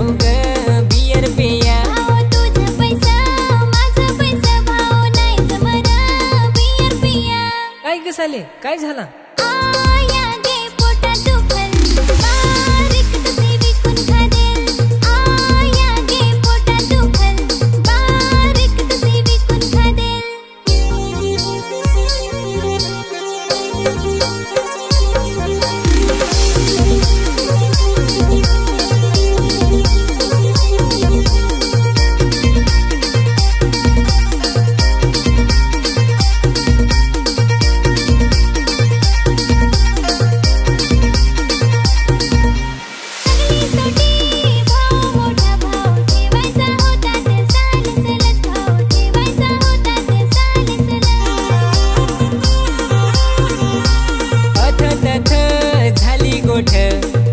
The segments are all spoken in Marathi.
जाऊ ग बियर पिया. तुझं पैसा माझं पैसा भाऊ नाही जमना बियर पिया. काय ग साले काय झाला? आया गे पोटात दुखल बारीक तसे विकून खादेल. आया गे पोटात दुखल बारीक तसे विकून खादेल.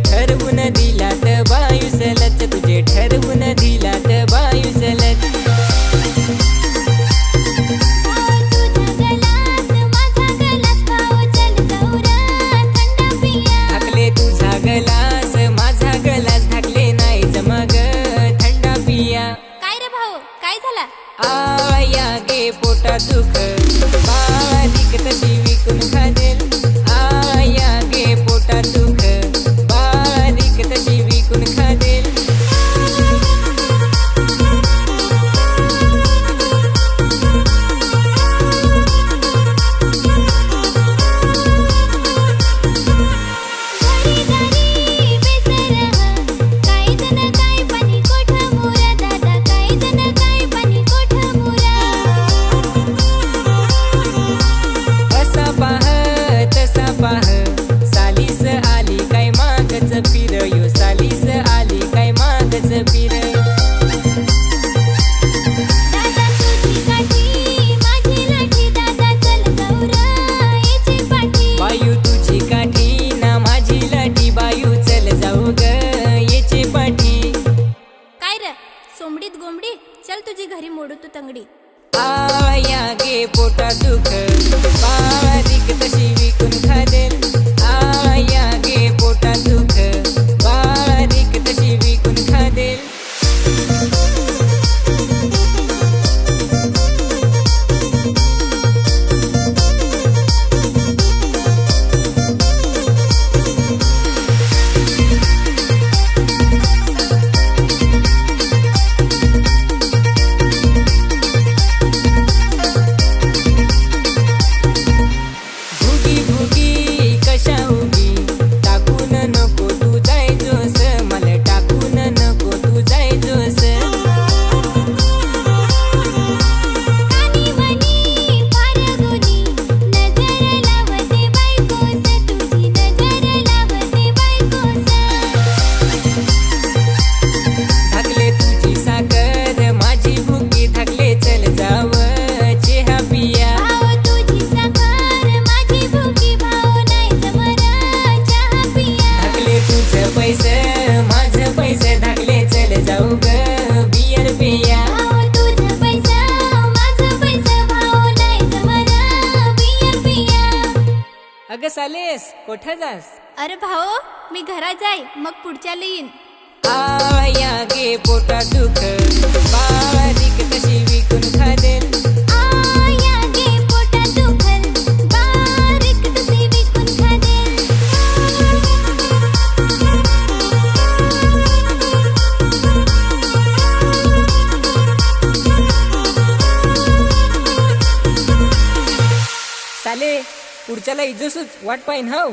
ठरवून दिलात बायुसलच तुझे ठरवून दिलात बायुसलच. धाकले तुझा गलास माझा गलास धाकले नाही जमग थंडा पिया. काय रे भाऊ काय झाला? आया गे पोटा दुख बारीक तशी विकून खादेल. आया गे पोटा दुख बारीक तशी विकून खादेल. सालीस आली काय मागच फिर यो सालीस आली काय मागच फिर. दादा तुझी काठी माझी लाठी दादा चल जाऊ याची पाठी. बायू तुझी काठी ना माझी लाठी बायू चल जाऊ ग याची पाठी. काय रे सोमडीत गोमडी चल तुझी घरी मोडू तू तंगडी. आया गे पोटा दुख बारीक तशी विकून खादेल. आया गे पोटा दुख बारीक तशी विकून खादेल. माझं पैसे धाकले चल जाऊ ग बियर पिया. तुझं पैसा माझं पैसा भाऊ नाही जमना बियर पिया. अगं सालेस कोठे जास? अरे भाऊ मी घरात जाई मग पुढच्या येईन. आया गे पोटा दुख बारीक तशी विकून खादेल. आया गे पोटात दुखल बारीक तसे विकून खादेल. साले पुढच्याला इजोसूच वाट पाहिन हाव.